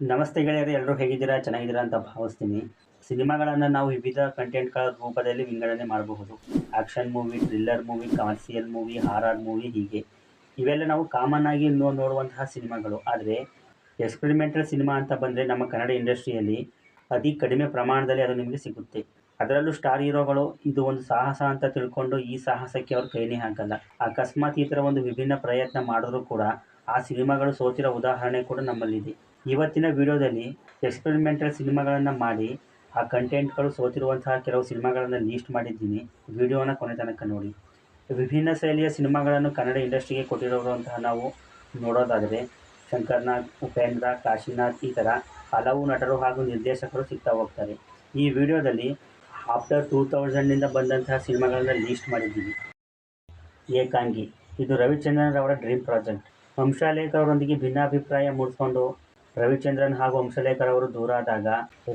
ನಮಸ್ತೆ ಗೆಳೆಯರು, ಎಲ್ಲರೂ ಹೇಗಿದ್ದೀರಾ? ಚೆನ್ನಾಗಿದ್ದೀರಾ ಅಂತ ಭಾವಿಸ್ತೀನಿ. ಸಿನಿಮಾಗಳನ್ನು ನಾವು ವಿವಿಧ ಕಂಟೆಂಟ್ಗಳ ರೂಪದಲ್ಲಿ ವಿಂಗಡಣೆ ಮಾಡಬಹುದು. Action movie, thriller movie, commercial movie, horror movie ಹೀಗೆ. ಇವೆಲ್ಲ ನಾವು ಕಾಮನ್ ಆಗಿ ನೋಡುವಂತಹ ಸಿನಿಮಾಗಳು. ಆದರೆ ಎಕ್ಸ್ಪೆರಿಮೆಂಟಲ್ ಸಿನಿಮಾ ಅಂತ ಬಂದರೆ ನಮ್ಮ ಕನ್ನಡ ಇಂಡಸ್ಟ್ರಿಯಲ್ಲಿ ಅತಿ ಕಡಿಮೆ ಪ್ರಮಾಣದಲ್ಲಿ ಅದು ನಿಮಗೆ ಸಿಗುತ್ತೆ. ಅದರಲ್ಲೂ ಸ್ಟಾರ್ ಹೀರೋಗಳು ಇದು ಒಂದು ಸಾಹಸ ಅಂತ ತಿಳ್ಕೊಂಡು ಈ ಸಾಹಸಕ್ಕೆ ಅವ್ರು ಕೈನೇ ಹಾಕಲ್ಲ. ಅಕಸ್ಮಾತ್ ಈ ಥರ ಒಂದು ವಿಭಿನ್ನ ಪ್ರಯತ್ನ ಮಾಡಿದ್ರೂ ಕೂಡ ಆ ಸಿನಿಮಾಗಳು ಸೋತಿರೋ ಉದಾಹರಣೆ ಕೂಡ ನಮ್ಮಲ್ಲಿದೆ. ಇವತ್ತಿನ ವಿಡಿಯೋದಲ್ಲಿ ಎಕ್ಸ್ಪೆರಿಮೆಂಟಲ್ ಸಿನಿಮಾಗಳನ್ನು ಮಾಡಿ ಆ ಕಂಟೆಂಟ್ಗಳು ಸೋತಿರುವಂತಹ ಕೆಲವು ಸಿನಿಮಾಗಳನ್ನು ಲೀಸ್ಟ್ ಮಾಡಿದ್ದೀನಿ. ವಿಡಿಯೋನ ಕೊನೆ ತನಕ ನೋಡಿ. ವಿಭಿನ್ನ ಶೈಲಿಯ ಸಿನಿಮಾಗಳನ್ನು ಕನ್ನಡ ಇಂಡಸ್ಟ್ರಿಗೆ ಕೊಟ್ಟಿರುವಂತಹ ನಾವು ನೋಡೋದಾದರೆ ಶಂಕರ್ನಾಗ್, ಉಪೇಂದ್ರ, ಕಾಶಿನಾಥ್ ಈ ಥರ ಹಲವು ನಟರು ಹಾಗೂ ನಿರ್ದೇಶಕರು ಸಿಗ್ತಾ ಹೋಗ್ತಾರೆ. ಈ ವಿಡಿಯೋದಲ್ಲಿ ಆಫ್ಟರ್ 2000ನಿಂದ ಬಂದಂತಹ ಸಿನಿಮಾಗಳನ್ನು ಲೀಸ್ಟ್ ಮಾಡಿದ್ದೀವಿ. ಏಕಾಂಗಿ, ಇದು ರವಿಚಂದ್ರನ್ ಅವರ ಡ್ರೀಮ್ ಪ್ರಾಜೆಕ್ಟ್. ಹಂಸಲೇಖ ಅವರೊಂದಿಗೆ ಭಿನ್ನಾಭಿಪ್ರಾಯ ಮೂಡಿಸ್ಕೊಂಡು ರವಿಚಂದ್ರನ್ ಹಾಗೂ ಹಂಸಲೇಖರ್ ಅವರು ದೂರ ಆದಾಗ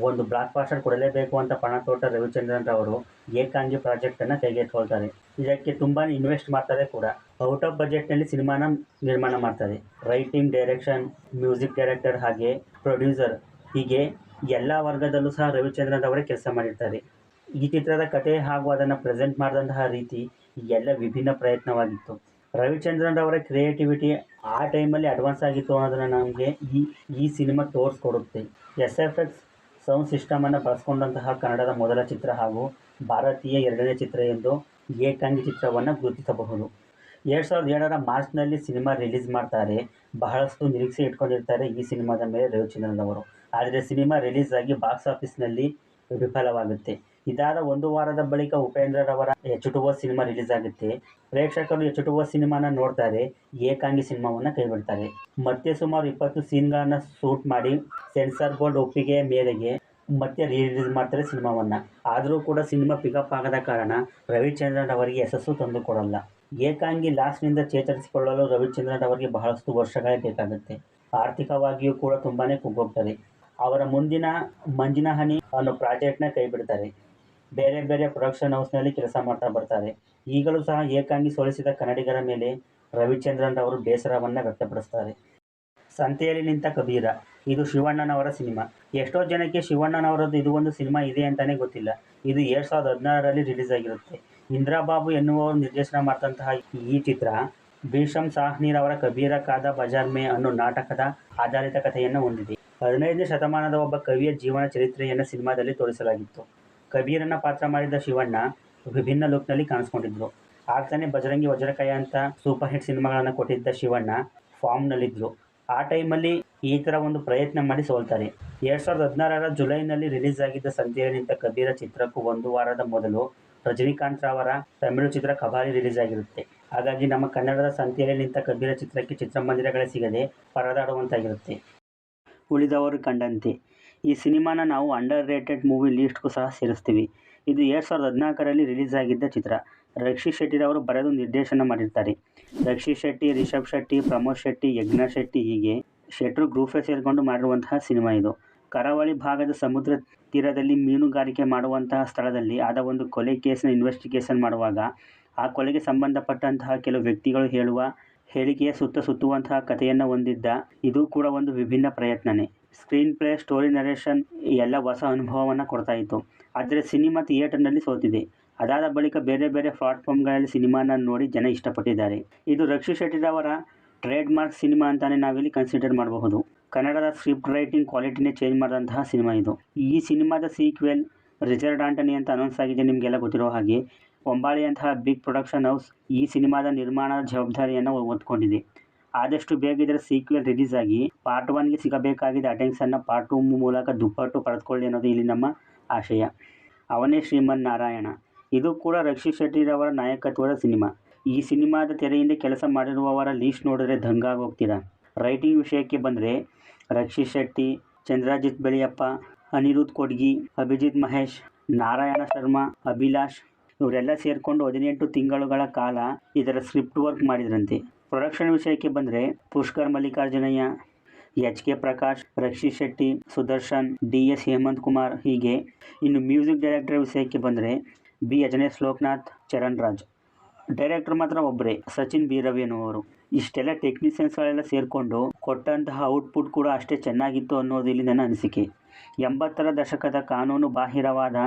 ಒಂದು ಬ್ಲಾಕ್ ಬಾಸ್ಟರ್ ಕೊಡಲೇಬೇಕು ಅಂತ ಪಣ ತೊಟ್ಟ ರವಿಚಂದ್ರನ್ ಅವರು ಏಕಾಂಗಿ ಪ್ರಾಜೆಕ್ಟನ್ನು ಕೈಗೆತ್ತಿಕೊಳ್ತಾರೆ. ಇದಕ್ಕೆ ತುಂಬಾ ಇನ್ವೆಸ್ಟ್ ಮಾಡ್ತಾರೆ ಕೂಡ. ಔಟ್ ಆಫ್ ಬಜೆಟ್ನಲ್ಲಿ ಸಿನಿಮಾನ ನಿರ್ಮಾಣ ಮಾಡ್ತಾರೆ. ರೈಟಿಂಗ್, ಡೈರೆಕ್ಷನ್, ಮ್ಯೂಸಿಕ್ ಡೈರೆಕ್ಟರ್ ಹಾಗೆ ಪ್ರೊಡ್ಯೂಸರ್ ಹೀಗೆ ಎಲ್ಲ ವರ್ಗದಲ್ಲೂ ಸಹ ರವಿಚಂದ್ರನ್ ಅವರೇ ಕೆಲಸ ಮಾಡಿರ್ತಾರೆ. ಈ ಚಿತ್ರದ ಕಥೆ ಹಾಗೂ ಅದನ್ನು ಪ್ರೆಸೆಂಟ್ ಮಾಡಿದಂತಹ ರೀತಿ ಎಲ್ಲ ವಿಭಿನ್ನ ಪ್ರಯತ್ನವಾಗಿತ್ತು. ರವಿಚಂದ್ರನ್ ಅವರ ಕ್ರಿಯೇಟಿವಿಟಿ ಆ ಟೈಮಲ್ಲಿ ಅಡ್ವಾನ್ಸ್ ಆಗಿತ್ತು ಅನ್ನೋದನ್ನು ನಮಗೆ ಈ ಸಿನಿಮಾ ತೋರಿಸ್ಕೊಡುತ್ತೆ. SFX ಸೌಂಡ್ ಸಿಸ್ಟಮನ್ನು ಬಳಸ್ಕೊಂಡಂತಹ ಕನ್ನಡದ ಮೊದಲ ಚಿತ್ರ ಹಾಗೂ ಭಾರತೀಯ ಎರಡನೇ ಚಿತ್ರ ಎಂದು ಏಕಾಂಗಿ ಚಿತ್ರವನ್ನು ಗುರುತಿಸಬಹುದು. 2007ರ ಮಾರ್ಚ್ನಲ್ಲಿ ಸಿನಿಮಾ ರಿಲೀಸ್ ಮಾಡ್ತಾರೆ. ಬಹಳಷ್ಟು ನಿರೀಕ್ಷೆ ಇಟ್ಕೊಂಡಿರ್ತಾರೆ ಈ ಸಿನಿಮಾದ ಮೇಲೆ ರವಿಚಂದ್ರನ್ ಅವರು. ಆದರೆ ಸಿನಿಮಾ ರಿಲೀಸ್ ಆಗಿ ಬಾಕ್ಸ್ ಆಫೀಸ್ನಲ್ಲಿ ವಿಫಲವಾಗುತ್ತೆ. ಇದಾದ ಒಂದು ವಾರದ ಬಳಿಕ ಉಪೇಂದ್ರರವರ H2O ಸಿನಿಮಾ ರಿಲೀಸ್ ಆಗುತ್ತೆ. ಪ್ರೇಕ್ಷಕರು H2O ಸಿನಿಮಾನ ನೋಡ್ತಾರೆ, ಏಕಾಂಗಿ ಸಿನಿಮಾವನ್ನು ಕೈಬಿಡ್ತಾರೆ. ಮತ್ತೆ ಸುಮಾರು 20 ಸೀನ್ಗಳನ್ನು ಶೂಟ್ ಮಾಡಿ ಸೆನ್ಸಾರ್ ಬೋರ್ಡ್ ಒಪ್ಪಿಗೆಯ ಮೇರೆಗೆ ಮತ್ತೆ ರಿಲೀಸ್ ಮಾಡ್ತಾರೆ ಸಿನಿಮಾವನ್ನು. ಆದರೂ ಕೂಡ ಸಿನಿಮಾ ಪಿಕಪ್ ಆಗದ ಕಾರಣ ರವಿಚಂದ್ರನ್ ಅವರಿಗೆ ಯಶಸ್ಸು ತಂದುಕೊಡಲ್ಲ. ಏಕಾಂಗಿ ಲಾಸ್ಟ್ನಿಂದ ಚೇತರಿಸಿಕೊಳ್ಳಲು ರವಿಚಂದ್ರನ್ ಅವರಿಗೆ ಬಹಳಷ್ಟು ವರ್ಷಗಳೇ ಬೇಕಾಗುತ್ತೆ. ಆರ್ಥಿಕವಾಗಿಯೂ ಕೂಡ ತುಂಬಾ ಕುಗ್ಗೋಗ್ತಾರೆ. ಅವರ ಮುಂದಿನ ಮಂಜಿನ ಹನಿ ಅನ್ನೋ ಪ್ರಾಜೆಕ್ಟ್ನ ಕೈಬಿಡ್ತಾರೆ. ಬೇರೆ ಬೇರೆ ಪ್ರೊಡಕ್ಷನ್ ಹೌಸ್ನಲ್ಲಿ ಕೆಲಸ ಮಾಡ್ತಾ ಬರ್ತಾರೆ. ಈಗಲೂ ಸಹ ಏಕಾಂಗಿ ಸೋಲಿಸಿದ ಕನ್ನಡಿಗರ ಮೇಲೆ ರವಿಚಂದ್ರನ್ ಅವರು ಬೇಸರವನ್ನು ವ್ಯಕ್ತಪಡಿಸ್ತಾರೆ. ಸಂತೆಯಲ್ಲಿ ನಿಂತ ಕಬೀರ, ಇದು ಶಿವಣ್ಣನವರ ಸಿನಿಮಾ. ಎಷ್ಟೋ ಜನಕ್ಕೆ ಶಿವಣ್ಣನವರದ್ದು ಇದು ಒಂದು ಸಿನಿಮಾ ಇದೆ ಅಂತಲೇ ಗೊತ್ತಿಲ್ಲ. ಇದು 2016ರಲ್ಲಿ ರಿಲೀಸ್ ಆಗಿರುತ್ತೆ. ಇಂದ್ರಬಾಬು ಎನ್ನುವವರು ನಿರ್ದೇಶನ ಮಾಡಿದಂತಹ ಈ ಚಿತ್ರ ಭೀಷಮ್ ಸಾಹ್ನಿರ್ ಅವರ ಕಬೀರ ಕಾದ ಬಜಾರ್ ಮೇ ಅನ್ನೋ ನಾಟಕದ ಆಧಾರಿತ ಕಥೆಯನ್ನು ಹೊಂದಿದೆ. 15ನೇ ಶತಮಾನದ ಒಬ್ಬ ಕವಿಯ ಜೀವನ ಚರಿತ್ರೆಯನ್ನು ಸಿನಿಮಾದಲ್ಲಿ ತೋರಿಸಲಾಗಿತ್ತು. ಕಬೀರನ ಪಾತ್ರ ಮಾಡಿದ ಶಿವಣ್ಣ ವಿಭಿನ್ನ ಲುಕ್ನಲ್ಲಿ ಕಾಣಿಸ್ಕೊಂಡಿದ್ರು. ಆಗ್ತಾನೆ ಬಜರಂಗಿ ವಜ್ರಕಾಯ ಅಂತ ಸೂಪರ್ ಹಿಟ್ ಸಿನಿಮಾಗಳನ್ನು ಕೊಟ್ಟಿದ್ದ ಶಿವಣ್ಣ ಫಾರ್ಮ್ನಲ್ಲಿದ್ದರು. ಆ ಟೈಮಲ್ಲಿ ಈ ಥರ ಒಂದು ಪ್ರಯತ್ನ ಮಾಡಿ ಸೋಲ್ತಾರೆ. 2016ರ ಜುಲೈನಲ್ಲಿ ರಿಲೀಸ್ ಆಗಿದ್ದ ಸಂತೆಯಲ್ಲಿ ನಿಂತ ಕಬೀರ ಚಿತ್ರಕ್ಕೂ ಒಂದು ವಾರದ ಮೊದಲು ರಜನಿಕಾಂತ್ ಅವರ ತಮಿಳು ಚಿತ್ರ ಕಬಾಲಿ ರಿಲೀಸ್ ಆಗಿರುತ್ತೆ. ಹಾಗಾಗಿ ನಮ್ಮ ಕನ್ನಡದ ಸಂತೆಯಲ್ಲಿ ನಿಂತ ಕಬೀರ ಚಿತ್ರಕ್ಕೆ ಚಿತ್ರಮಂದಿರಗಳೇ ಸಿಗದೆ ಪರದಾಡುವಂತಾಗಿರುತ್ತೆ. ಉಳಿದವರು ಕಂಡಂತೆ, ಈ ಸಿನಿಮಾನ ನಾವು ಅಂಡರ್ ರೇಟೆಡ್ ಮೂವಿ ಲೀಸ್ಟ್ಗೂ ಸಹ ಸೇರಿಸ್ತೀವಿ. ಇದು 2014ರಲ್ಲಿ ರಿಲೀಸ್ ಆಗಿದ್ದ ಚಿತ್ರ. ರಕ್ಷಿತ್ ಶೆಟ್ಟಿರವರು ಬರೆದು ನಿರ್ದೇಶನ ಮಾಡಿರ್ತಾರೆ. ರಕ್ಷಿತ್ ಶೆಟ್ಟಿ, ರಿಷಬ್ ಶೆಟ್ಟಿ, ಪ್ರಮೋದ್ ಶೆಟ್ಟಿ, ಯಜ್ಞ ಶೆಟ್ಟಿ ಹೀಗೆ ಶೆಟ್ರು ಗ್ರೂಪೇ ಸೇರಿಕೊಂಡು ಮಾಡಿರುವಂತಹ ಸಿನಿಮಾ ಇದು. ಕರಾವಳಿ ಭಾಗದ ಸಮುದ್ರ ತೀರದಲ್ಲಿ ಮೀನುಗಾರಿಕೆ ಮಾಡುವಂತಹ ಸ್ಥಳದಲ್ಲಿ ಆದ ಒಂದು ಕೊಲೆ ಕೇಸಿನ ಇನ್ವೆಸ್ಟಿಗೇಷನ್ ಮಾಡುವಾಗ ಆ ಕೊಲೆಗೆ ಸಂಬಂಧಪಟ್ಟಂತಹ ಕೆಲವು ವ್ಯಕ್ತಿಗಳು ಹೇಳುವ ಹೇಳಿಕೆಯ ಸುತ್ತುವಂತಹ ಕಥೆಯನ್ನು ಹೊಂದಿದ್ದ ಇದು ಕೂಡ ಒಂದು ವಿಭಿನ್ನ ಪ್ರಯತ್ನನೇ. ಸ್ಕ್ರೀನ್ ಪ್ಲೇ, ಸ್ಟೋರಿ, ನರೇಷನ್ ಎಲ್ಲ ಹೊಸ ಅನುಭವವನ್ನು ಕೊಡ್ತಾ ಇತ್ತು. ಆದರೆ ಸಿನಿಮಾ ಥಿಯೇಟರ್ನಲ್ಲಿ ಸೋತಿದೆ. ಅದಾದ ಬಳಿಕ ಬೇರೆ ಬೇರೆ ಪ್ಲಾಟ್ಫಾರ್ಮ್ಗಳಲ್ಲಿ ಸಿನಿಮಾನ ನೋಡಿ ಜನ ಇಷ್ಟಪಟ್ಟಿದ್ದಾರೆ. ಇದು ರಕ್ಷಿತ್ ಶೆಟ್ಟಿರವರ ಟ್ರೇಡ್ ಮಾರ್ಕ್ ಸಿನಿಮಾ ಅಂತಲೇ ನಾವಿಲ್ಲಿ ಕನ್ಸಿಡರ್ ಮಾಡಬಹುದು. ಕನ್ನಡದ ಸ್ಕ್ರಿಪ್ಟ್ ರೈಟಿಂಗ್ ಕ್ವಾಲಿಟಿನೇ ಚೇಂಜ್ ಮಾಡಿದಂತಹ ಸಿನಿಮಾ ಇದು. ಈ ಸಿನಿಮಾದ ಸೀಕ್ವೆಲ್ ರಿಚರ್ಡ್ ಆಂಟನಿ ಅಂತ ಅನೌನ್ಸ್ ಆಗಿದೆ. ನಿಮಗೆಲ್ಲ ಗೊತ್ತಿರೋ ಹಾಗೆ ಒಂಬಾಳೆಯಂತಹ ಬಿಗ್ ಪ್ರೊಡಕ್ಷನ್ ಹೌಸ್ ಈ ಸಿನಿಮಾದ ನಿರ್ಮಾಣದ ಜವಾಬ್ದಾರಿಯನ್ನು ಹೊತ್ಕೊಂಡಿದೆ. ಆದಷ್ಟು ಬೇಗ ಇದರ ಸೀಕ್ವೆಲ್ ರಿಲೀಸ್ ಆಗಿ ಪಾರ್ಟ್ 1ಗೆ ಸಿಗಬೇಕಾಗಿದ್ದ ಅಟೆನ್ಷನ್ನ ಪಾರ್ಟ್ 2 ಮೂಲಕ ದುಪ್ಪಟ್ಟು ಪಡೆದುಕೊಳ್ಳಿ ಅನ್ನೋದು ಇಲ್ಲಿ ನಮ್ಮ ಆಶಯ. ಅವನೇ ಶ್ರೀಮನ್ ನಾರಾಯಣ. ಇದು ಕೂಡ ರಕ್ಷಿತ್ ಶೆಟ್ಟಿರವರ ನಾಯಕತ್ವದ ಸಿನಿಮಾ. ಈ ಸಿನಿಮಾದ ತೆರೆಯಿಂದ ಕೆಲಸ ಮಾಡಿರುವವರ ಲೀಸ್ಟ್ ನೋಡಿದ್ರೆ ದಂಗಾಗೋಗ್ತೀರಾ. ರೈಟಿಂಗ್ ವಿಷಯಕ್ಕೆ ಬಂದರೆ ರಕ್ಷಿತ್ ಶೆಟ್ಟಿ, ಚಂದ್ರಜಿತ್ ಬೆಳೆಯಪ್ಪ, ಅನಿರುದ್ಧ್ ಕೊಡ್ಗಿ, ಅಭಿಜಿತ್ ಮಹೇಶ್, ನಾರಾಯಣ ಶರ್ಮಾ, ಅಭಿಲಾಷ್ ಇವರೆಲ್ಲ ಸೇರಿಕೊಂಡು 18 ತಿಂಗಳುಗಳ ಕಾಲ ಇದರ ಸ್ಕ್ರಿಪ್ಟ್ ವರ್ಕ್ ಮಾಡಿದ್ರಂತೆ. ಪ್ರೊಡಕ್ಷನ್ ವಿಷಯಕ್ಕೆ ಬಂದರೆ ಪುಷ್ಕರ್ ಮಲ್ಲಿಕಾರ್ಜುನಯ್ಯ, HK ಪ್ರಕಾಶ್, ರಕ್ಷಿತ್ ಶೆಟ್ಟಿ, ಸುದರ್ಶನ್, DS ಹೇಮಂತ್ ಕುಮಾರ್ ಹೀಗೆ. ಇನ್ನು ಮ್ಯೂಸಿಕ್ ಡೈರೆಕ್ಟರ್ ವಿಷಯಕ್ಕೆ ಬಂದರೆ B ಅಜನೇಶ್ ಲೋಕನಾಥ್, ಚರಣ್ ರಾಜ್. ಡೈರೆಕ್ಟರ್ ಮಾತ್ರ ಒಬ್ಬರೇ, ಸಚಿನ್ ಬಿ ರವಿ ಎನ್ನುವರು. ಇಷ್ಟೆಲ್ಲ ಟೆಕ್ನಿಷಿಯನ್ಸ್ಗಳೆಲ್ಲ ಸೇರಿಕೊಂಡು ಕೊಟ್ಟಂತಹ ಔಟ್ಪುಟ್ ಕೂಡ ಅಷ್ಟೇ ಚೆನ್ನಾಗಿತ್ತು ಅನ್ನೋದು ಇಲ್ಲಿ ನನ್ನ ಅನಿಸಿಕೆ. 80ರ ದಶಕದ ಕಾನೂನು ಬಾಹಿರವಾದ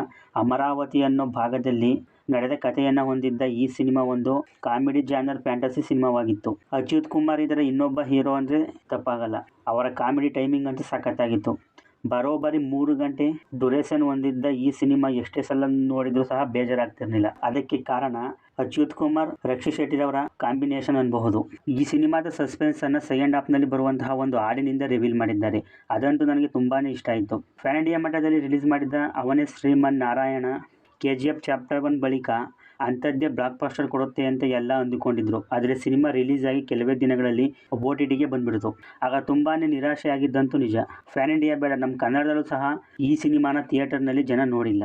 ಅಮರಾವತಿ ಅನ್ನೋ ಭಾಗದಲ್ಲಿ ನಡೆದ ಕಥೆಯನ್ನು ಹೊಂದಿದ್ದ ಈ ಸಿನಿಮಾ ಒಂದು ಕಾಮಿಡಿ ಜಾನರ್ ಫ್ಯಾಂಟಸಿ ಸಿನಿಮಾವಾಗಿತ್ತು. ಅಚ್ಯುತ್ ಕುಮಾರ್ ಇದರ ಇನ್ನೊಬ್ಬ ಹೀರೋ ಅಂದರೆ ತಪ್ಪಾಗಲ್ಲ. ಅವರ ಕಾಮಿಡಿ ಟೈಮಿಂಗ್ ಅಂತೂ ಸಖತ್ತಾಗಿತ್ತು. ಬರೋಬ್ಬರಿ 3 ಗಂಟೆ ಡ್ಯೂರೇಷನ್ ಹೊಂದಿದ್ದ ಈ ಸಿನಿಮಾ ಎಷ್ಟೇ ಸಲ ನೋಡಿದರೂ ಸಹ ಬೇಜಾರಾಗ್ತಿರ್ಲಿಲ್ಲ. ಅದಕ್ಕೆ ಕಾರಣ ಅಚ್ಯುತ್ ಕುಮಾರ್, ರಕ್ಷಿತ್ ಶೆಟ್ಟಿರವರ ಕಾಂಬಿನೇಷನ್ ಅನ್ನಬಹುದು. ಈ ಸಿನಿಮಾದ ಸಸ್ಪೆನ್ಸ್ ಅನ್ನು ಸೆಕೆಂಡ್ ಹಾಫ್ನಲ್ಲಿ ಬರುವಂತಹ ಒಂದು ಹಾಡಿನಿಂದ ರಿವೀಲ್ ಮಾಡಿದ್ದಾರೆ. ಅದಂತೂ ನನಗೆ ತುಂಬಾನೇ ಇಷ್ಟ ಆಯಿತು. ಪ್ಯಾನ್ ಇಂಡಿಯಾ ಮಟ್ಟದಲ್ಲಿ ರಿಲೀಸ್ ಮಾಡಿದ್ದ ಅವನೇ ಶ್ರೀಮನ್ ನಾರಾಯಣ KGF ಚಾಪ್ಟರ್ 1 ಬಳಿಕ ಅಂಥದ್ದೇ ಬ್ಲಾಕ್ ಬಸ್ಟರ್ ಕೊಡುತ್ತೆ ಅಂತ ಎಲ್ಲ ಅಂದುಕೊಂಡಿದ್ರು. ಆದರೆ ಸಿನಿಮಾ ರಿಲೀಸ್ ಆಗಿ ಕೆಲವೇ ದಿನಗಳಲ್ಲಿ OTTಗೆ ಬಂದ್ಬಿಡ್ತು. ಆಗ ತುಂಬಾ ನಿರಾಶೆ ಆಗಿದ್ದಂತೂ ನಿಜ. ಪ್ಯಾನ್ ಇಂಡಿಯಾ ಬೇಡ, ನಮ್ಮ ಕನ್ನಡದಲ್ಲೂ ಸಹ ಈ ಸಿನಿಮಾನ ಥಿಯೇಟರ್ನಲ್ಲಿ ಜನ ನೋಡಿಲ್ಲ.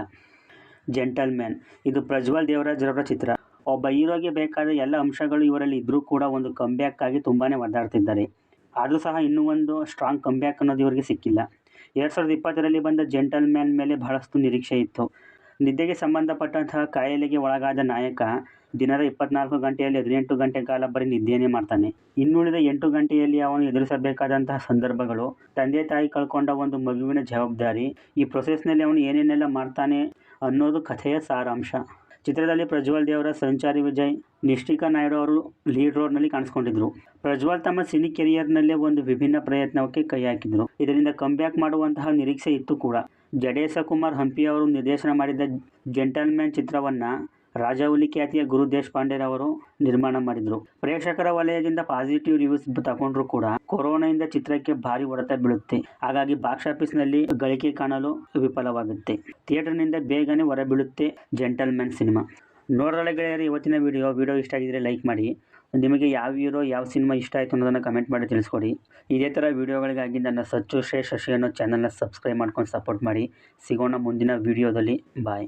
ಜೆಂಟಲ್ಮ್ಯಾನ್ ಇದು ಪ್ರಜ್ವಲ್ ದೇವರಾಜ್ ರವರ ಚಿತ್ರ. ಒಬ್ಬ ಹೀರೋಗೆ ಬೇಕಾದ ಎಲ್ಲ ಅಂಶಗಳು ಇವರಲ್ಲಿ ಇದ್ರೂ ಕೂಡ ಒಂದು ಕಂಬ್ಯಾಕ್ ಆಗಿ ತುಂಬಾ ಒದ್ದಾಡ್ತಿದ್ದಾರೆ. ಆದರೂ ಸಹ ಇನ್ನೂ ಒಂದು ಸ್ಟ್ರಾಂಗ್ ಕಂಬ್ಯಾಕ್ ಅನ್ನೋದು ಇವರಿಗೆ ಸಿಕ್ಕಿಲ್ಲ. 2020ರಲ್ಲಿ ಬಂದ ಜೆಂಟಲ್ಮ್ಯಾನ್ ಮೇಲೆ ಬಹಳಷ್ಟು ನಿರೀಕ್ಷೆ ಇತ್ತು. ನಿದ್ದೆಗೆ ಸಂಬಂಧಪಟ್ಟಂತಹ ಕಾಯಿಲೆಗೆ ಒಳಗಾದ ನಾಯಕ ದಿನದ 24 ಗಂಟೆಯಲ್ಲಿ 18 ಗಂಟೆ ಕಾಲ ಬರೀ ನಿದ್ದೆಯೇ ಮಾಡ್ತಾನೆ. ಇನ್ನುಳಿದ 8 ಗಂಟೆಯಲ್ಲಿ ಅವನು ಎದುರಿಸಬೇಕಾದಂತಹ ಸಂದರ್ಭಗಳು, ತಂದೆ ತಾಯಿ ಕಳ್ಕೊಂಡ ಒಂದು ಮಗುವಿನ ಜವಾಬ್ದಾರಿ, ಈ ಪ್ರೊಸೆಸ್ನಲ್ಲಿ ಅವನು ಏನೇನೆಲ್ಲ ಮಾಡ್ತಾನೆ ಅನ್ನೋದು ಕಥೆಯ ಸಾರಾಂಶ. ಚಿತ್ರದಲ್ಲಿ ಪ್ರಜ್ವಲ್ ದೇವರಾಜ್, ಸಂಚಾರಿ ವಿಜಯ್, ನಿಷ್ಠಿಕಾ ನಾಯ್ಡು ಅವರು ಲೀಡ್ ರೋಲ್ನಲ್ಲಿ ಕಾಣಿಸ್ಕೊಂಡಿದ್ರು. ಪ್ರಜ್ವಲ್ ತಮ್ಮ ಸಿನಿ ಕೆರಿಯರ್ನಲ್ಲೇ ಒಂದು ವಿಭಿನ್ನ ಪ್ರಯತ್ನಕ್ಕೆ ಕೈ ಹಾಕಿದ್ರು. ಇದರಿಂದ ಕಂಬ್ಯಾಕ್ ಮಾಡುವಂತಹ ನಿರೀಕ್ಷೆ ಇತ್ತು ಕೂಡ. ಜಡೇಶ ಕುಮಾರ್ ಹಂಪಿ ಅವರು ನಿರ್ದೇಶನ ಮಾಡಿದ ಜೆಂಟಲ್ಮ್ಯಾನ್ ಚಿತ್ರವನ್ನು ರಾಜವೌಲಿ ಖ್ಯಾತಿಯ ಗುರು ದೇಶಪಾಂಡೆರವರು ನಿರ್ಮಾಣ ಮಾಡಿದರು. ಪ್ರೇಕ್ಷಕರ ವಲಯದಿಂದ ಪಾಸಿಟಿವ್ ರಿವ್ಯೂಸ್ ತಗೊಂಡ್ರೂ ಕೂಡ ಕೊರೋನಾದಿಂದ ಚಿತ್ರಕ್ಕೆ ಭಾರಿ ಹೊಡೆತ ಬೀಳುತ್ತೆ. ಹಾಗಾಗಿ ಬಾಕ್ಸ್ ಆಫೀಸ್ನಲ್ಲಿ ಗಳಿಕೆ ಕಾಣಲು ವಿಫಲವಾಗುತ್ತೆ. ಥಿಯೇಟರ್ನಿಂದ ಬೇಗನೆ ಹೊರಬೀಳುತ್ತೆ ಜೆಂಟಲ್ಮ್ಯಾನ್ ಸಿನಿಮಾ. ನೋಡೋಣ ಗೆಳೆಯರು, ಇವತ್ತಿನ ವಿಡಿಯೋ ಇಷ್ಟ ಆಗಿದ್ರೆ ಲೈಕ್ ಮಾಡಿ. ನಿಮಗೆ ಯಾವ ಹೀರೋ, ಯಾವ ಸಿನಿಮಾ ಇಷ್ಟ ಆಯಿತು ಅನ್ನೋದನ್ನು ಕಮೆಂಟ್ ಮಾಡಿ ತಿಳಿಸ್ಕೊಡಿ. ಇದೇ ಥರ ವಿಡಿಯೋಗಳಿಗಾಗಿ ನನ್ನ ಸಚ್ಚು ಶಶಿ ಅನ್ನೋ ಚಾನಲ್ನ ಸಬ್ಸ್ಕ್ರೈಬ್ ಮಾಡ್ಕೊಂಡು ಸಪೋರ್ಟ್ ಮಾಡಿ. ಸಿಗೋಣ ಮುಂದಿನ ವಿಡಿಯೋದಲ್ಲಿ. ಬಾಯ್.